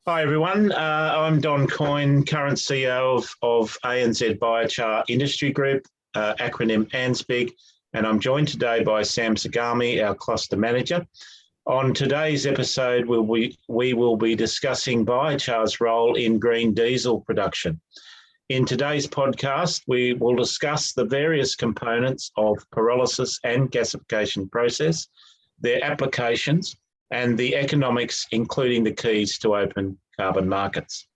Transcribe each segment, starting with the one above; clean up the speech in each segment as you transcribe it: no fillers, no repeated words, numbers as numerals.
Hi everyone, I'm Don Coyne, current CEO of ANZ Biochar Industry Group, acronym ANZBIG, and I'm joined today by Sam Sagami, our cluster manager. On today's episode, we will be discussing biochar's role in green diesel production. In today's podcast, we will discuss the various components of pyrolysis and gasification process, their applications, and the economics, including the keys to open carbon markets.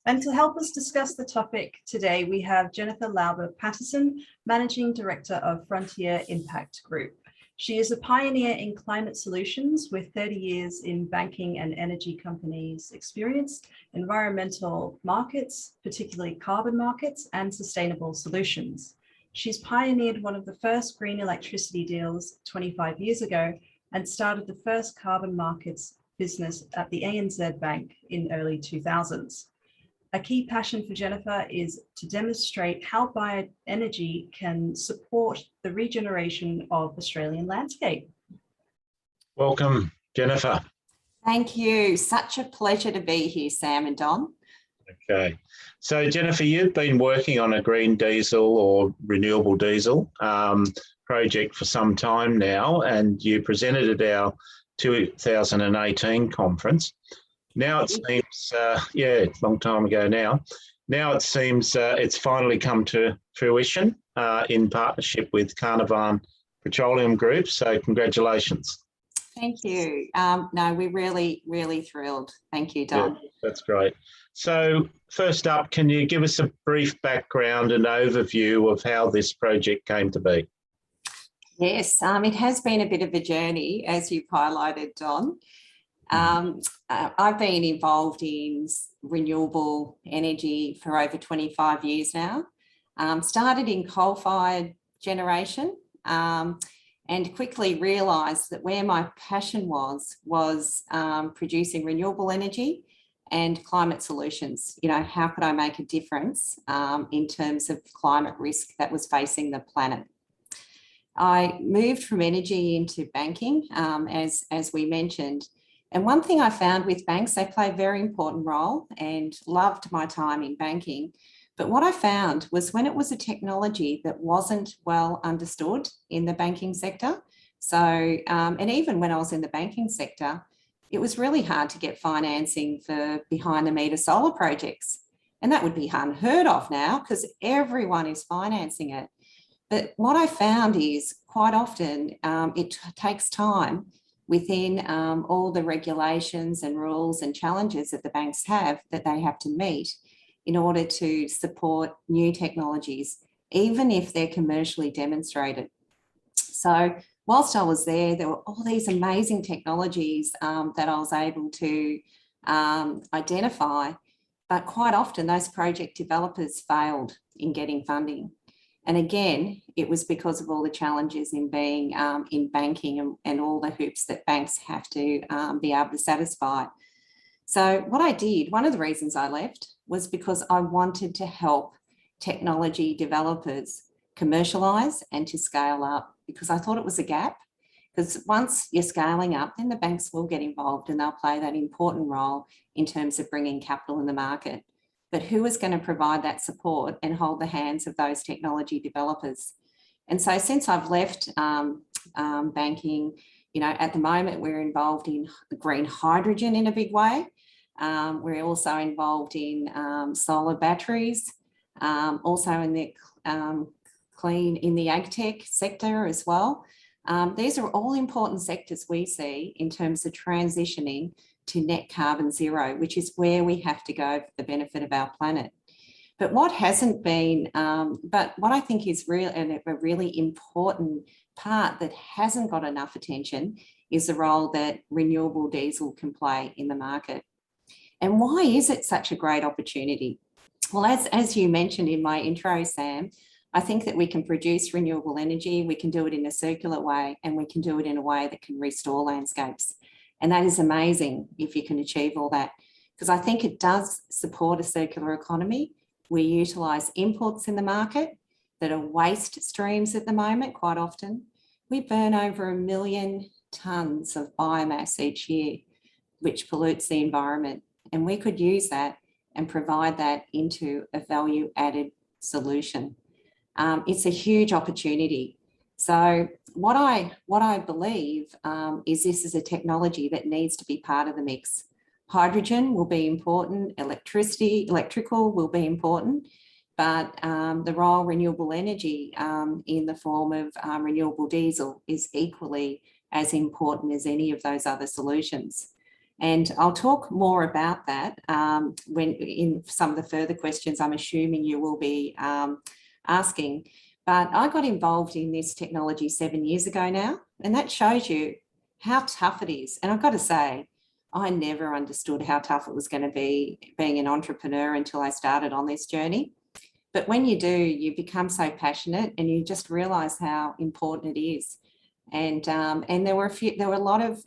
And to help us discuss the topic today, we have Jennifer Lauber Patterson, Managing Director of Frontier Impact Group. She is a pioneer in climate solutions with 30 years in banking and energy companies experience, environmental markets, particularly carbon markets, and sustainable solutions. She's pioneered one of the first green electricity deals 25 years ago and started the first carbon markets business at the ANZ Bank in early 2000s. A key passion for Jennifer is to demonstrate how bioenergy can support the regeneration of Australian landscape. Welcome, Jennifer. Thank you. Such a pleasure to be here, Sam and Don. Okay. So, Jennifer, you've been working on a green diesel or renewable diesel project for some time now, and you presented at our 2018 conference. Now it seems, a long time ago now. Now it seems it's finally come to fruition in partnership with Carnarvon Petroleum Group. So congratulations. Thank you. No, we're really thrilled. Thank you, Don. Yeah, that's great. So first up, can you give us a brief background and overview of how this project came to be? Yes, it has been a bit of a journey, as you've highlighted, Don. I've been involved in renewable energy for over 25 years now. Started in coal-fired generation and quickly realised that where my passion was producing renewable energy and climate solutions. You know, how could I make a difference in terms of climate risk that was facing the planet? I moved from energy into banking, as we mentioned. And one thing I found with banks, they play a very important role and loved my time in banking. But what I found was when it was a technology that wasn't well understood in the banking sector. So, and even when I was in the banking sector, it was really hard to get financing for behind the meter solar projects. And that would be unheard of now because everyone is financing it. But what I found is quite often it takes time within all the regulations and rules and challenges that the banks have that they have to meet in order to support new technologies, even if they're commercially demonstrated. So whilst I was there were all these amazing technologies that I was able to identify, but quite often those project developers failed in getting funding. And again, it was because of all the challenges in being in banking and all the hoops that banks have to be able to satisfy. So what I did, one of the reasons I left was because I wanted to help technology developers commercialise and to scale up, because I thought it was a gap. Because once you're scaling up, then the banks will get involved and they'll play that important role in terms of bringing capital in the market. But who is going to provide that support and hold the hands of those technology developers? And so since I've left banking, you know, at the moment we're involved in green hydrogen in a big way. We're also involved in solar batteries, also in the in the ag tech sector as well. These are all important sectors we see in terms of transitioning to net carbon zero, which is where we have to go for the benefit of our planet. But what hasn't been, but what I think is real and a really important part that hasn't got enough attention is the role that renewable diesel can play in the market. And why is it such a great opportunity? Well, as you mentioned in my intro, Sam, I think that we can produce renewable energy, we can do it in a circular way, and we can do it in a way that can restore landscapes. And that is amazing if you can achieve all that, because I think it does support a circular economy. We utilise inputs in the market that are waste streams at the moment quite often. We burn over 1 million tonnes of biomass each year. which pollutes the environment. And we could use that and provide that into a value-added solution. It's a huge opportunity. So what I believe is this is a technology that needs to be part of the mix. Hydrogen will be important, electrical will be important, but the role renewable energy in the form of renewable diesel is equally as important as any of those other solutions. And I'll talk more about that when in some of the further questions I'm assuming you will be asking. But I got involved in this technology 7 years ago now, and that shows you how tough it is. And I've got to say, I never understood how tough it was going to be being an entrepreneur until I started on this journey. But when you do, you become so passionate and you just realise how important it is. And there were a lot of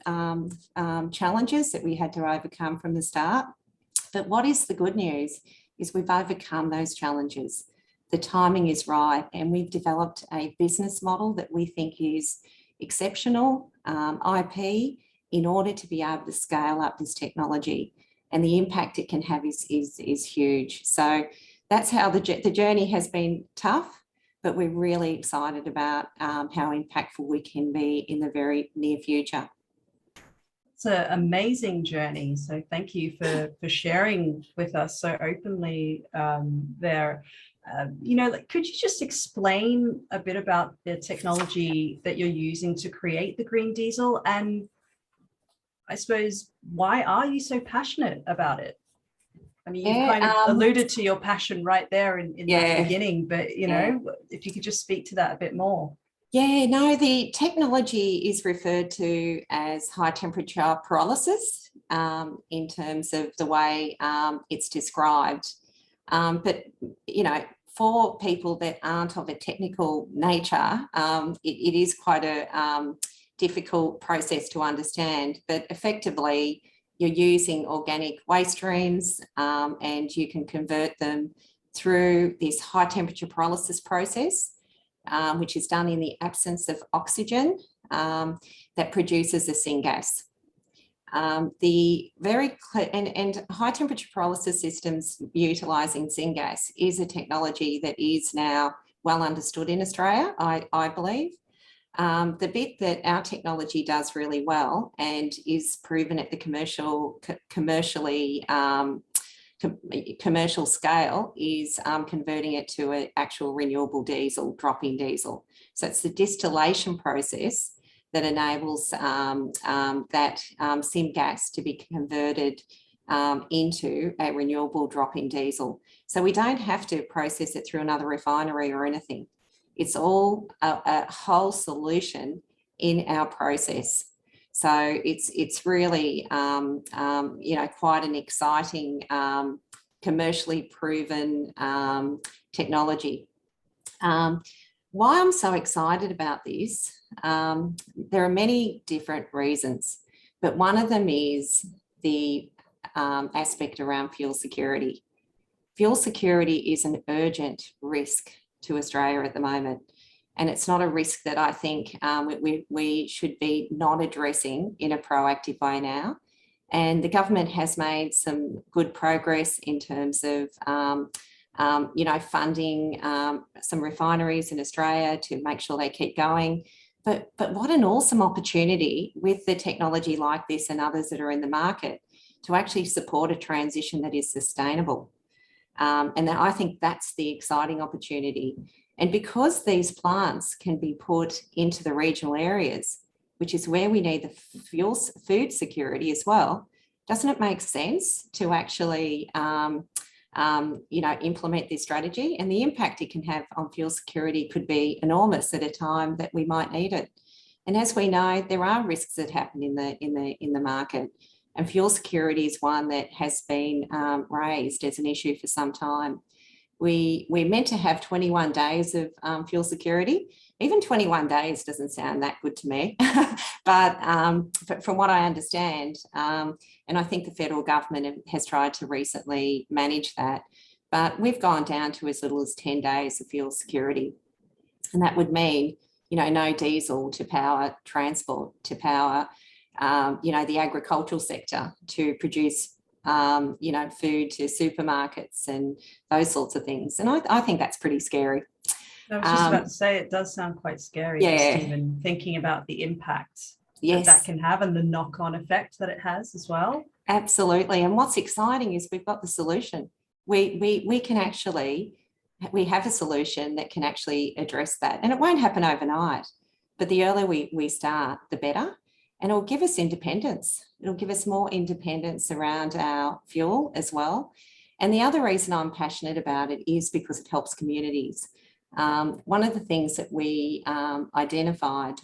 challenges that we had to overcome from the start. But what is the good news is we've overcome those challenges. The timing is right, and we've developed a business model that we think is exceptional IP in order to be able to scale up this technology, and the impact it can have is huge. So that's how the journey has been tough, but we're really excited about how impactful we can be in the very near future. It's an amazing journey. So thank you for sharing with us so openly there. Could you just explain a bit about the technology that you're using to create the green diesel? And I suppose, why are you so passionate about it? I mean, you've kind of alluded to your passion right there in the beginning, but, if you could just speak to that a bit more. Yeah, no, the technology is referred to as high temperature pyrolysis in terms of the way it's described. But, for people that aren't of a technical nature, it is quite a difficult process to understand. But effectively, you're using organic waste streams and you can convert them through this high temperature pyrolysis process, which is done in the absence of oxygen that produces a syngas. And high temperature pyrolysis systems utilising syngas is a technology that is now well understood in Australia, I believe. The bit that our technology does really well and is proven at the commercial scale is converting it to an actual renewable diesel, drop-in diesel. So it's the distillation process that enables that syngas to be converted into a renewable drop-in diesel. So we don't have to process it through another refinery or anything. It's all a whole solution in our process. So it's really quite an exciting commercially proven technology. Why I'm so excited about this, there are many different reasons, but one of them is the aspect around fuel security. Fuel security is an urgent risk to Australia at the moment, and it's not a risk that I think we should be not addressing in a proactive way now. And the government has made some good progress in terms of funding some refineries in Australia to make sure they keep going. But what an awesome opportunity with the technology like this and others that are in the market to actually support a transition that is sustainable. And I think that's the exciting opportunity. And because these plants can be put into the regional areas, which is where we need the food security as well, doesn't it make sense to actually implement this strategy? And the impact it can have on fuel security could be enormous at a time that we might need it. And as we know, there are risks that happen in the market, and fuel security is one that has been raised as an issue for some time. We're meant to have 21 days of fuel security. Even 21 days doesn't sound that good to me, but from what I understand, and I think the federal government has tried to recently manage that, but we've gone down to as little as 10 days of fuel security. And that would mean, no diesel to power transport, to power the agricultural sector to produce, food to supermarkets and those sorts of things. And I think that's pretty scary. I was just about to say, it does sound quite scary, just even thinking about the impact that can have and the knock-on effect that it has as well. Absolutely. And what's exciting is we've got the solution. We can actually, we have a solution that can actually address that. And it won't happen overnight, but the earlier we start, the better. And it'll give us independence. It'll give us more independence around our fuel as well. And the other reason I'm passionate about it is because it helps communities. One of the things that we identified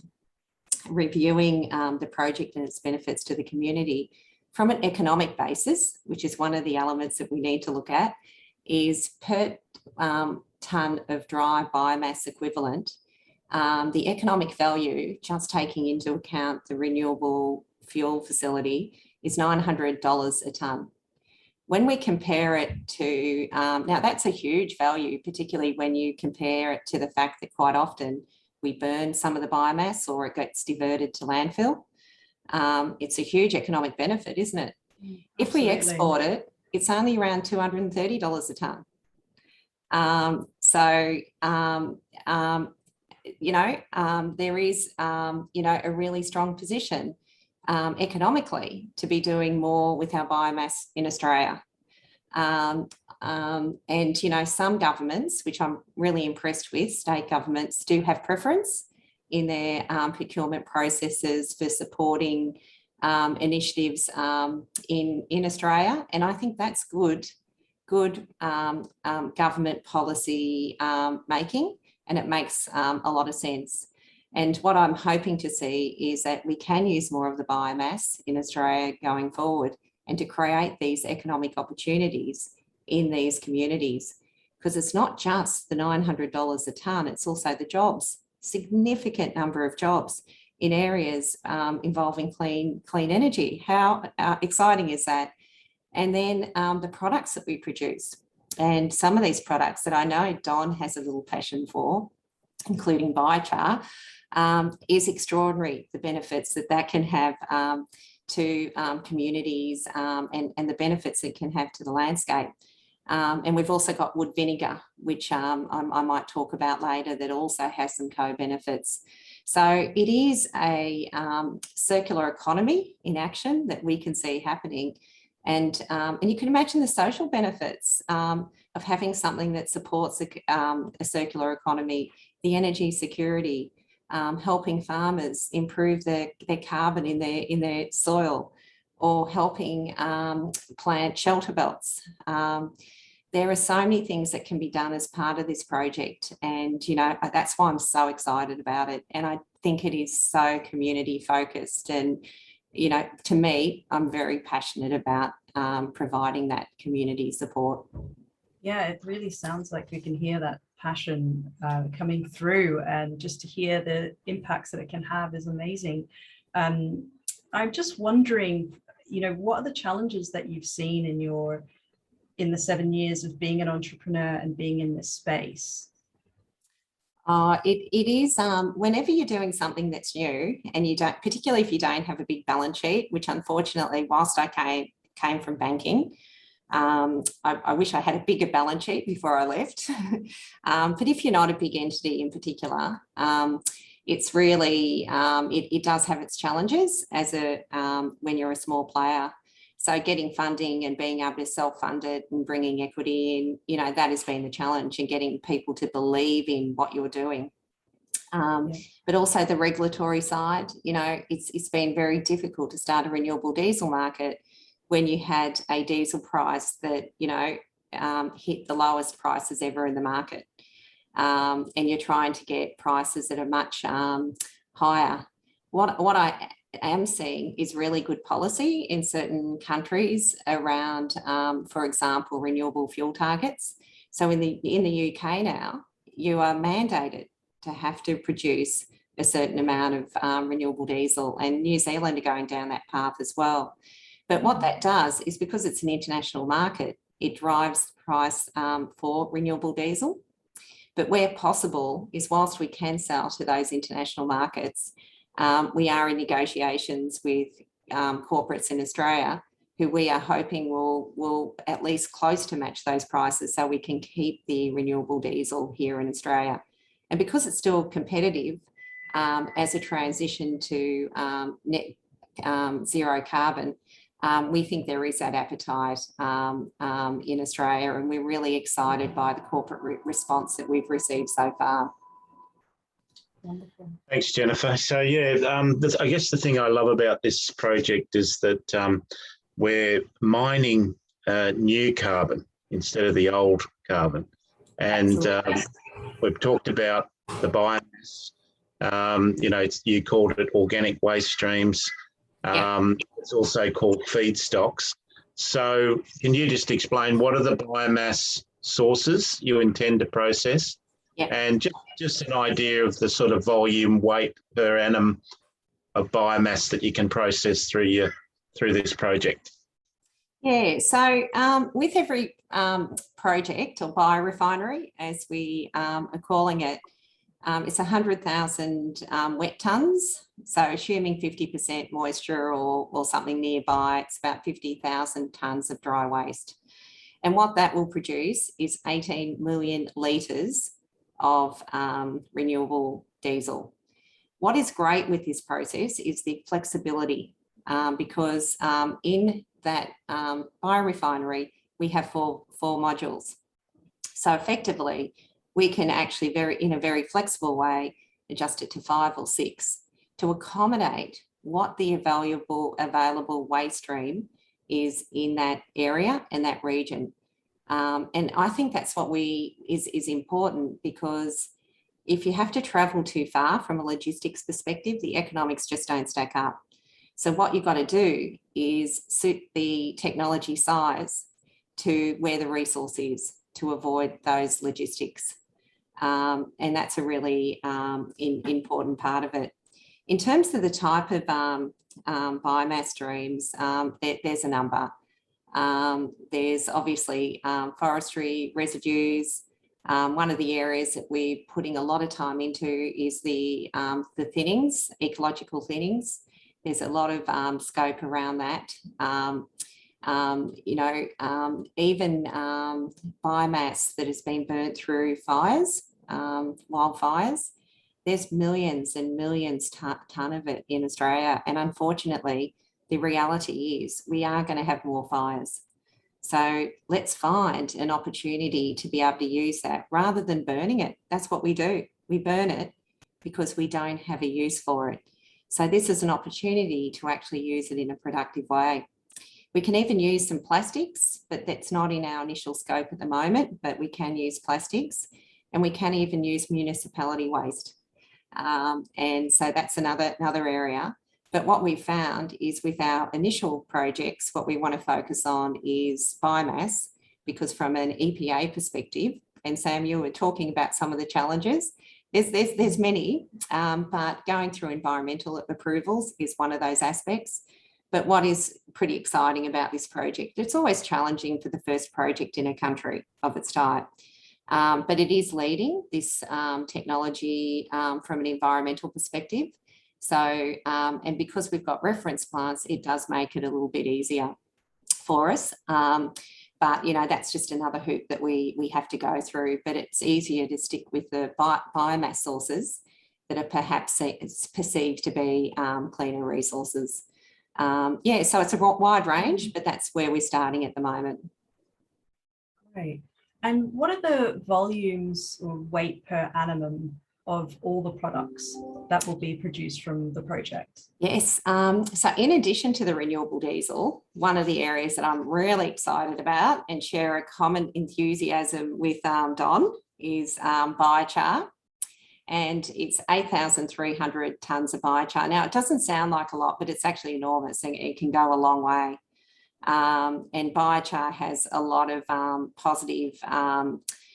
reviewing the project and its benefits to the community from an economic basis, which is one of the elements that we need to look at, is per tonne of dry biomass equivalent, the economic value, just taking into account the renewable fuel facility, is $900 a tonne. When we compare it to, now that's a huge value, particularly when you compare it to the fact that quite often we burn some of the biomass or it gets diverted to landfill. It's a huge economic benefit, isn't it? Absolutely. If we export it, it's only around $230 a tonne. There is, a really strong position economically to be doing more with our biomass in Australia. And, some governments, which I'm really impressed with, state governments do have preference in their procurement processes for supporting initiatives in Australia. And I think that's good government policy making, and it makes a lot of sense. And what I'm hoping to see is that we can use more of the biomass in Australia going forward and to create these economic opportunities in these communities, because it's not just the $900 a tonne, it's also the jobs, significant number of jobs in areas involving clean energy. How exciting is that? And then the products that we produce, and some of these products that I know Don has a little passion for, including biochar, is extraordinary, the benefits that can have to communities and the benefits it can have to the landscape. And we've also got wood vinegar, which I might talk about later, that also has some co-benefits. So it is a circular economy in action that we can see happening. And you can imagine the social benefits of having something that supports a circular economy, the energy security, helping farmers improve their carbon in their soil, or helping plant shelter belts. There are so many things that can be done as part of this project, and that's why I'm so excited about it. And I think it is so community focused, and to me, I'm very passionate about providing that community support. Yeah, it really sounds like we can hear that passion coming through, and just to hear the impacts that it can have is amazing. I'm just wondering, what are the challenges that you've seen in the 7 years of being an entrepreneur and being in this space? It is, whenever you're doing something that's new, and you don't, particularly if you don't have a big balance sheet, which unfortunately, whilst I came from banking, I wish I had a bigger balance sheet before I left. But if you're not a big entity in particular, it's really, it does have its challenges as when you're a small player. So getting funding and being able to self-fund it and bringing equity in, that has been the challenge, and getting people to believe in what you're doing. But also the regulatory side, it's been very difficult to start a renewable diesel market when you had a diesel price that, hit the lowest prices ever in the market. And you're trying to get prices that are much higher. What I am seeing is really good policy in certain countries around, for example, renewable fuel targets. So in the UK now, you are mandated to have to produce a certain amount of renewable diesel, and New Zealand are going down that path as well. But what that does is, because it's an international market, it drives the price for renewable diesel. But where possible is, whilst we can sell to those international markets, We are in negotiations with corporates in Australia who we are hoping will at least close to match those prices so we can keep the renewable diesel here in Australia. And because it's still competitive as a transition to net zero carbon, we think there is that appetite in Australia, and we're really excited by the corporate response that we've received so far. Wonderful. Thanks, Jennifer. So yeah, I guess the thing I love about this project is that we're mining new carbon instead of the old carbon. And we've talked about the biomass, you called it organic waste streams. It's also called feedstocks. So can you just explain what are the biomass sources you intend to process? And just an idea of the sort of volume weight per annum of biomass that you can process through this project. Yeah, so with every project or biorefinery, as we are calling it, it's 100,000 wet tonnes. So assuming 50% moisture or something nearby, it's about 50,000 tonnes of dry waste. And what that will produce is 18 million litres of renewable diesel. What is great with this process is the flexibility because in that biorefinery, we have four modules. So effectively, we can actually in a very flexible way, adjust it to 5 or 6 to accommodate what the available waste stream is in that area and that region. And I think that's what is important, because if you have to travel too far from a logistics perspective, the economics just don't stack up. So what you've got to do is suit the technology size to where the resource is to avoid those logistics. And that's a really important part of it. In terms of the type of biomass streams, there's a number. There's obviously forestry residues. One of the areas that we're putting a lot of time into is the thinnings, ecological thinnings. There's a lot of scope around that. Even biomass that has been burnt through fires, wildfires. There's millions and millions ton of it in Australia. And unfortunately, the reality is we are going to have more fires. So let's find an opportunity to be able to use that rather than burning it. That's what we do. We burn it because we don't have a use for it. So this is an opportunity to actually use it in a productive way. We can even use some plastics, but that's not in our initial scope at the moment, but we can use plastics, and we can even use municipality waste. And so that's another area. But what we found is with our initial projects, what we want to focus on is biomass, because from an EPA perspective, and Sam, you were talking about some of the challenges, there's many, but going through environmental approvals is one of those aspects. But what is pretty exciting about this project, it's always challenging for the first project in a country of its type, but it is leading this technology from an environmental perspective. So, and because we've got reference plants, it does make it a little bit easier for us. But, that's just another hoop that we have to go through, but it's easier to stick with the biomass sources that are perhaps perceived to be cleaner resources. So it's a wide range, but that's where we're starting at the moment. Great. And what are the volumes or weight per annum of all the products that will be produced from the project? Yes, so in addition to the renewable diesel, one of the areas that I'm really excited about and share a common enthusiasm with Don is biochar. And it's 8,300 tonnes of biochar. Now, it doesn't sound like a lot, but it's actually enormous and it can go a long way. And biochar has a lot of positive,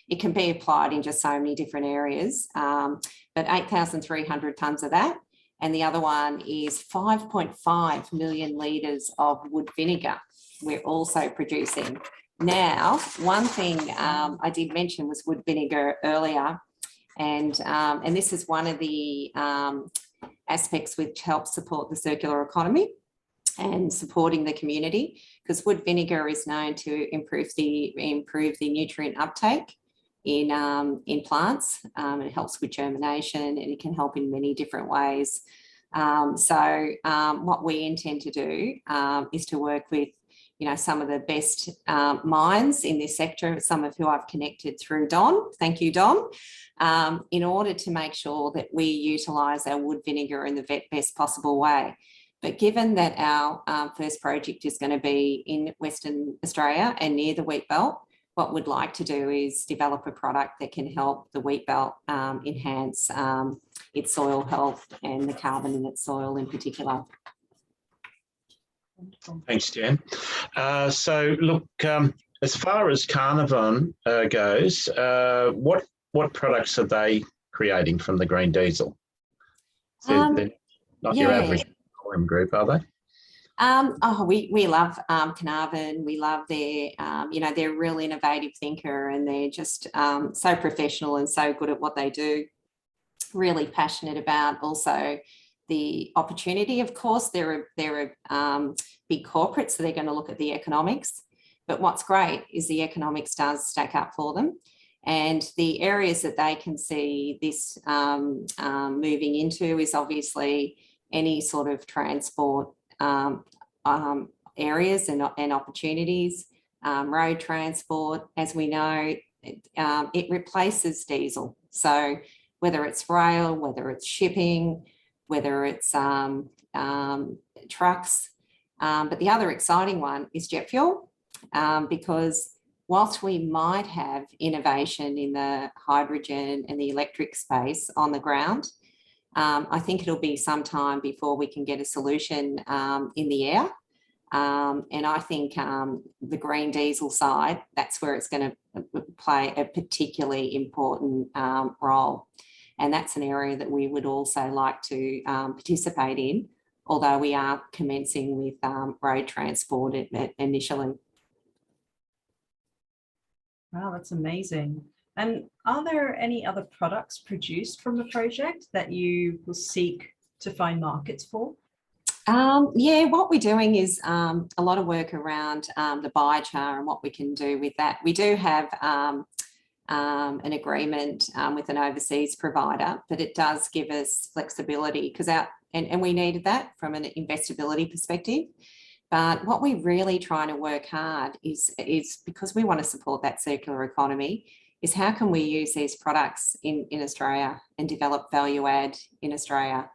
it can be applied in just so many different areas, but 8,300 tonnes of that. And the other one is 5.5 million litres of wood vinegar we're also producing. Now, one thing I did mention was wood vinegar earlier, and this is one of the aspects which help support the circular economy and supporting the community, because wood vinegar is known to improve the nutrient uptake in plants. It helps with germination, and it can help in many different ways. What we intend to do is to work with some of the best minds in this sector, some of who I've connected through Don. Thank you, Don. In order to make sure that we utilise our wood vinegar in the best possible way. But given that our first project is going to be in Western Australia and near the wheat belt, what we'd like to do is develop a product that can help the wheat belt enhance its soil health and the carbon in its soil in particular. Thanks, Jen. So look, as far as Carnarvon goes, what products are they creating from the green diesel? So they're not your average group, are they? We love Carnarvon. We love their, they're a real innovative thinker, and they're just so professional and so good at what they do. Really passionate about also the opportunity. Of course, they're a big corporate, so they're going to look at the economics. But what's great is the economics does stack up for them. And the areas that they can see this moving into is obviously any sort of transport areas and opportunities, road transport. As we know, it replaces diesel. So whether it's rail, whether it's shipping, whether it's trucks. But the other exciting one is jet fuel, because whilst we might have innovation in the hydrogen and the electric space on the ground, I think it'll be some time before we can get a solution in the air. And I think the green diesel side, that's where it's going to play a particularly important role. And that's an area that we would also like to participate in, although we are commencing with road transport initially. Wow, that's amazing. And are there any other products produced from the project that you will seek to find markets for? Yeah, what we're doing is a lot of work around the biochar and what we can do with that. We do have an agreement with an overseas provider, but it does give us flexibility because and we needed that from an investability perspective. But what we're really trying to work hard is because we want to support that circular economy, is how can we use these products in Australia and develop value add in Australia.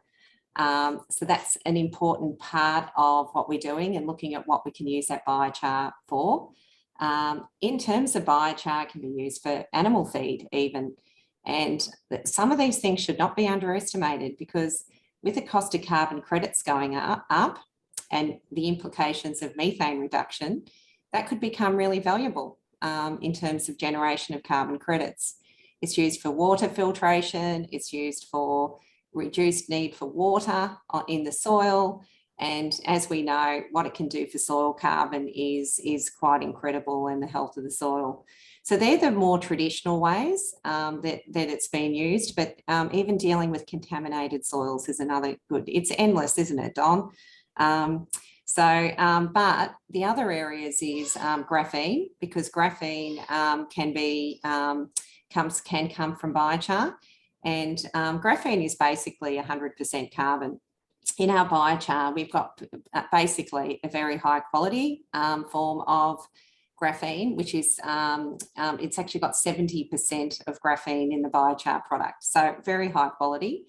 So that's an important part of what we're doing and looking at what we can use that biochar for. In terms of biochar, can be used for animal feed even. And some of these things should not be underestimated, because with the cost of carbon credits going up and the implications of methane reduction, that could become really valuable in terms of generation of carbon credits. It's used for water filtration, it's used for reduced need for water in the soil. And as we know, what it can do for soil carbon is quite incredible in the health of the soil. So they're the more traditional ways that it's been used, but even dealing with contaminated soils is another good, it's endless, isn't it, Don? But the other areas is graphene, because graphene can come from biochar. And graphene is basically 100% carbon. In our biochar, we've got basically a very high quality form of graphene, which is, it's actually got 70% of graphene in the biochar product. So very high quality.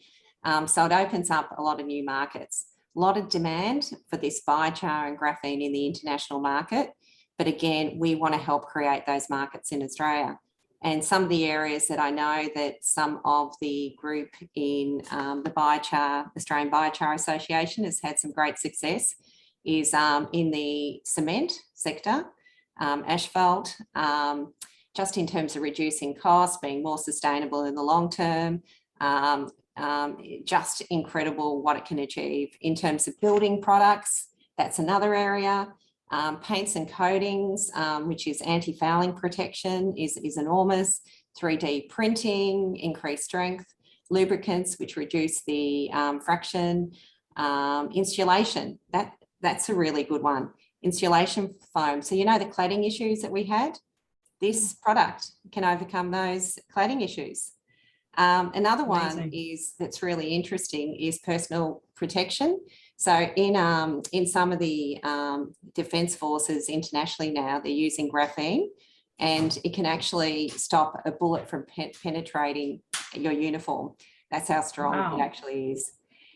So it opens up a lot of new markets. A lot of demand for this biochar and graphene in the international market. But again, we want to help create those markets in Australia. And some of the areas that I know that some of the group in the Australian Biochar Association has had some great success is in the cement sector, asphalt, just in terms of reducing costs, being more sustainable in the long term, just incredible what it can achieve. In terms of building products, that's another area. Paints and coatings, which is anti-fouling protection, is enormous. 3D printing, increased strength. lubricants, which reduce the fraction, insulation. That's a really good one. Insulation foam. So, you know, the cladding issues that we had, this product can overcome those cladding issues. Another one is that's really interesting is personal protection. So in some of the defence forces internationally now, they're using graphene, and it can actually stop a bullet from penetrating your uniform. That's how strong it actually is.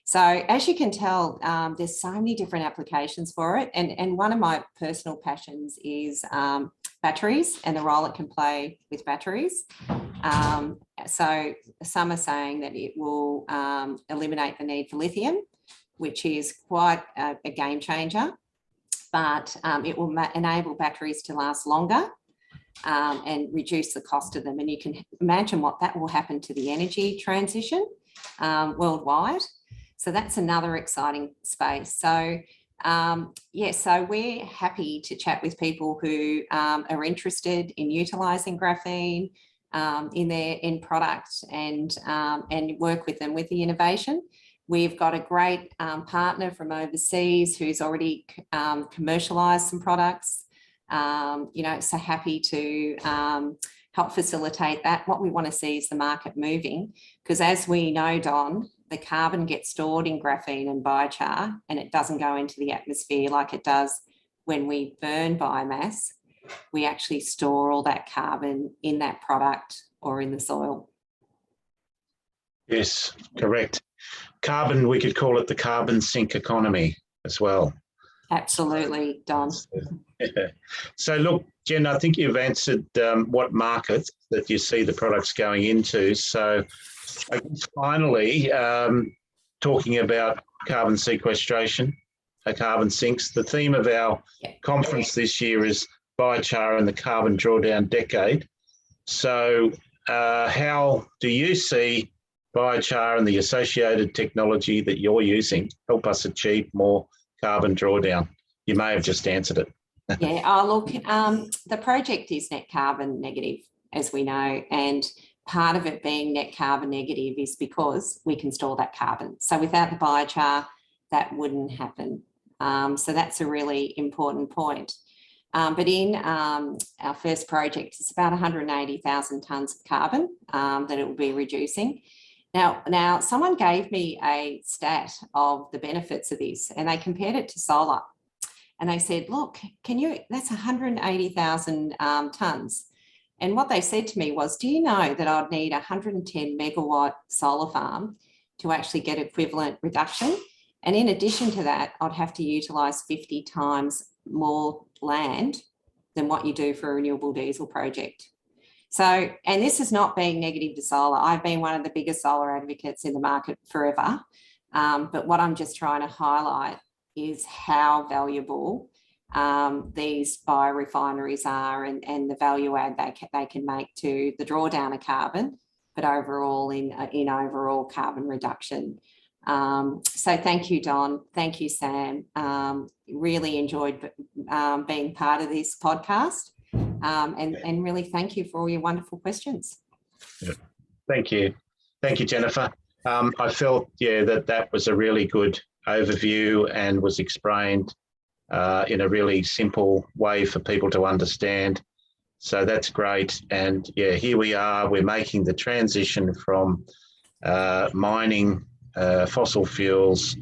So as you can tell, there's so many different applications for it. And one of my personal passions is batteries and the role it can play with batteries. So some are saying that it will eliminate the need for lithium, which is quite a game changer, but it will enable batteries to last longer and reduce the cost of them. And you can imagine what that will happen to the energy transition worldwide. So that's another exciting space. So so we're happy to chat with people who are interested in utilising graphene in their end product and work with them with the innovation. We've got a great partner from overseas who's already commercialised some products. So happy to help facilitate that. What we want to see is the market moving, because as we know, Don, the carbon gets stored in graphene and biochar, and it doesn't go into the atmosphere like it does when we burn biomass. We actually store all that carbon in that product or in the soil. Yes, correct. Carbon, we could call it the carbon sink economy as well. Absolutely, Don. Yeah. So look, Jen, I think you've answered what market that you see the products going into. So I guess finally, talking about carbon sequestration, carbon sinks, the theme of our conference this year is Biochar and the Carbon Drawdown Decade. So how do you see biochar and the associated technology that you're using help us achieve more carbon drawdown? You may have just answered it. The project is net carbon negative, as we know, and part of it being net carbon negative is because we can store that carbon. So without the biochar, that wouldn't happen. So that's a really important point. But in our first project, it's about 180,000 tonnes of carbon that it will be reducing. Now, someone gave me a stat of the benefits of this, and they compared it to solar. And they said, look, that's 180,000 tonnes. And what they said to me was, do you know that I'd need a 110 megawatt solar farm to actually get equivalent reduction? And in addition to that, I'd have to utilise 50 times more land than what you do for a renewable diesel project. So, and this is not being negative to solar. I've been one of the biggest solar advocates in the market forever. But what I'm just trying to highlight is how valuable these biorefineries are and the value add they can make to the drawdown of carbon, but overall in overall carbon reduction. So thank you, Don. Thank you, Sam. Really enjoyed being part of this podcast. And really thank you for all your wonderful questions. Yeah. Thank you. Thank you, Jennifer. I felt, that was a really good overview and was explained in a really simple way for people to understand. So that's great. And here we are, we're making the transition from mining fossil fuels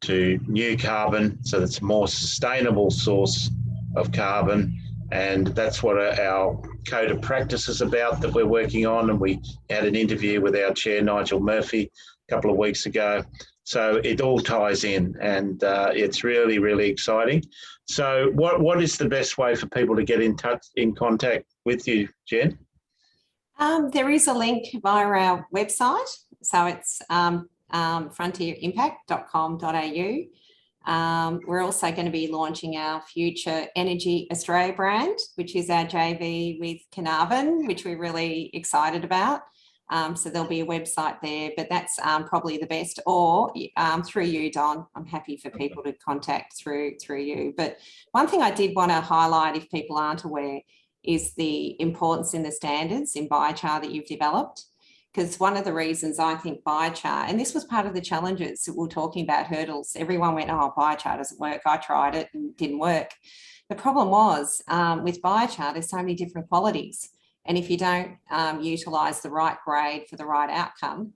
to new carbon. So that's a more sustainable source of carbon. And that's what our code of practice is about that we're working on. And we had an interview with our chair, Nigel Murphy, a couple of weeks ago. So it all ties in, and it's really, really exciting. So what is the best way for people to get in contact with you, Jen? There is a link via our website. So it's frontierimpact.com.au. We're also going to be launching our future Energy Australia brand, which is our JV with Carnarvon, which we're really excited about. So there'll be a website there, but that's probably the best, or through you, Don. I'm happy for people to contact through you. But one thing I did want to highlight, if people aren't aware, is the importance in the standards in biochar that you've developed. because one of the reasons I think biochar, and this was part of the challenges that we're talking about, hurdles, everyone went, oh, biochar doesn't work. I tried it and it didn't work. The problem was with biochar, there's so many different qualities. And if you don't utilise the right grade for the right outcome,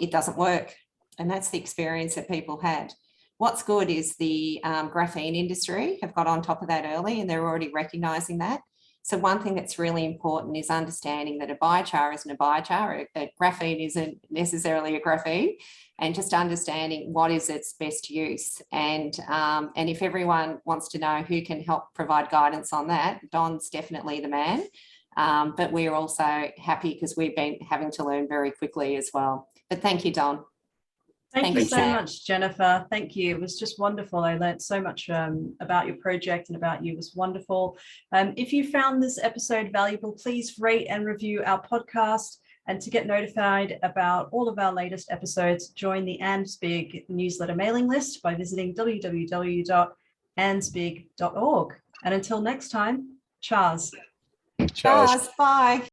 it doesn't work. And that's the experience that people had. What's good is the graphene industry have got on top of that early, and they're already recognising that. So one thing that's really important is understanding that a biochar isn't a biochar, a graphene isn't necessarily a graphene, and just understanding what is its best use. And if everyone wants to know who can help provide guidance on that, Don's definitely the man. But we're also happy because we've been having to learn very quickly as well. But thank you, Don. Thank you so much, Jennifer. Thank you. It was just wonderful. I learned so much about your project and about you. It was wonderful. If you found this episode valuable, please rate and review our podcast. And to get notified about all of our latest episodes, join the ANZBIG newsletter mailing list by visiting www.anzbig.org. And until next time, Chars. Chars, bye.